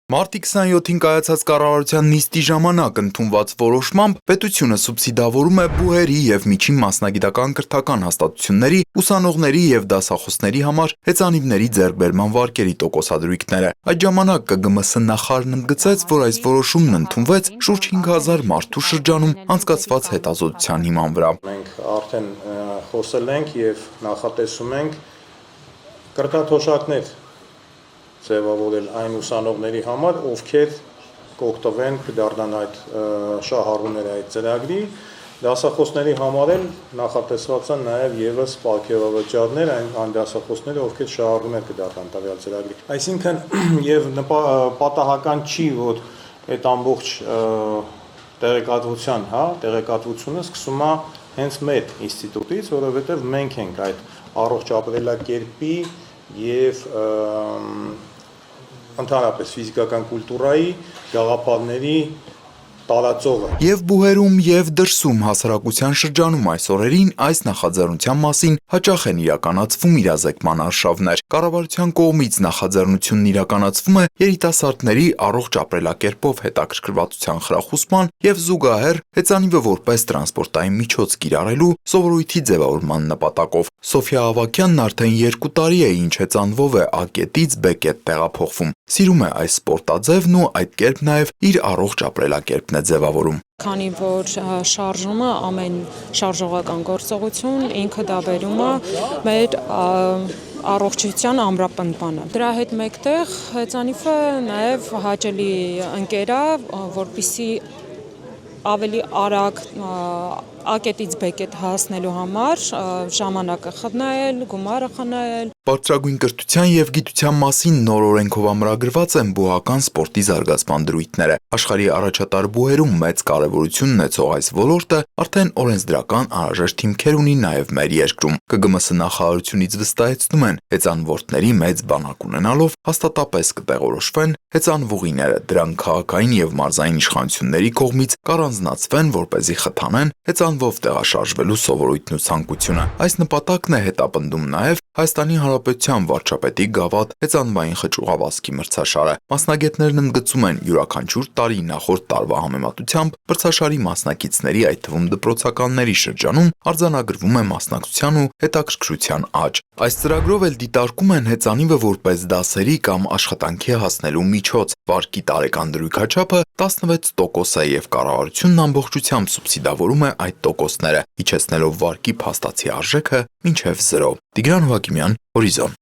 Մարտի 27-ին կայացած կառավարության նիստի ժամանակ ընդունված որոշմամբ պետությունը սուբսիդավորում է բուհերի և միջին մասնագիտական կրթական հաստատությունների, ուսանողների և դասախոսների համար հեծանիվների ձեռքբերման վարկերի տոկոսադրույքները։ Այդ ժամանակ ԿԳՄՍ նախարարն ընդգծեց, որ այս որոշումն ընդունվեց շուրջ 5000 մարդու շրջանում անցկացված հետազոտության հիման վրա։ Մենք արդեն խոսել ենք և նախատեսում ենք կրթաթոշակներ ձևավորել այն ուսանողների համար, ովքեր կօգտվեն կդառնան այդ շահառուները այդ ծրագրի, դասախոսների համար էլ նախատեսված են նաև ևս պարգևավճարներ այն դասախոսները, ովքեր շահառուներ կդառնան տվյալ ծրագրի։ Այսինքն եւ պատահական չի, որ այդ ամբողջ տեղեկատվությունը սկսում է հենց մեր ինստիտուտից, որովհետեւ մենք ենք այդ առողջ ապրելակերպի եւ ընդհանրապես ֆիզիկական կուլտուրայի գաղափարների տարածողը։ Եվ բուհերում և դրսում հասարակության շրջանում այս օրերին այս նախաձեռնության մասին հաճախ են իրականացվում իրազեկման արշավներ։ Կառավարության կողմից նախաձեռնությունն իրականացվում է երիտասարդների առողջ ապրելակերպով հետաքրքրվածության խրախուսման և զուգահեռ հեծանիվը որպես տրանսպորտային միջոց կիրառելու սովորույթի ձևավորման նպատակով։ Սոֆյա Ավագյանն արդեն 2 տարի է ինչ հեծանվով է A կետից B կետ տեղափոխվում։ Սիրում է այս սպորտաձևն ու այդ կերպ նաև իր առողջ ապրելակերպն է ձևավորում։ Քանի որ շարժումը ամեն շարժողական գործողություն ինքը դա բերում է մեր առողջության ամրապնդմանը։ Դրա հետ մեկտեղ հեծանիվը նաև հաճելի ընկեր է, որպեսզի ավելի արագ A կետից B կետ հասնելու համար ժամանակը խնայել, գումարը խնայել։ Բարձրագույն կրթության և գիտության մասին նոր օրենքով ամրագրված են բուհական սպորտի զարգացման դրույթները։ Աշխարհի առաջատար բուհերում մեծ կարևորություն ունեցող այս ոլորտը արդեն օրենսդրական անհրաժեշտ հիմքեր ունի նաև մեր երկրում։ ԿԳՄՍ նախարարությունից վստահեցնում են, հեծանվորդների մեծ բանակ ունենալով հաստատապես կտեղորոշվեն հեծանվուղիները, դրանք քաղաքային և մարզային իշխանությունների կողմից կառանձնացվեն, որպեսզի խթանեն հեծանվով տեղաշարժվելու սովորույթն ու ցանկությունը։ Այս նպատակն է հետապնդում նաև Հայաստանի Հանրապետության վարչապետի գավաթ հեծանվային խճուղավազքի մրցաշարը։ Մասնագետներն ընդգծում են, յուրաքանչյուր տարի նախորդ տարվա համեմատությամբ մրցաշարի մասնակիցների, այդ թվում դպրոցականների շրջանում արձանագրվում է մասնակցության ու հետաքրքրության աճ։ Այս ծրագրով էլ դիտարկում են հեծանիվը որպես դասերի կամ աշխատանքի հասնելու միջոց։ Վարկի տարեկան դրույքաչափը 16% է և կառավարությունն ամբողջությամբ սուբսիդավորում է այդ տոկոսները, իջեցնելով վարկի փաստացի արժեքը մինչև 0։ Տիգրան Հակիմյան, Հորիզոն։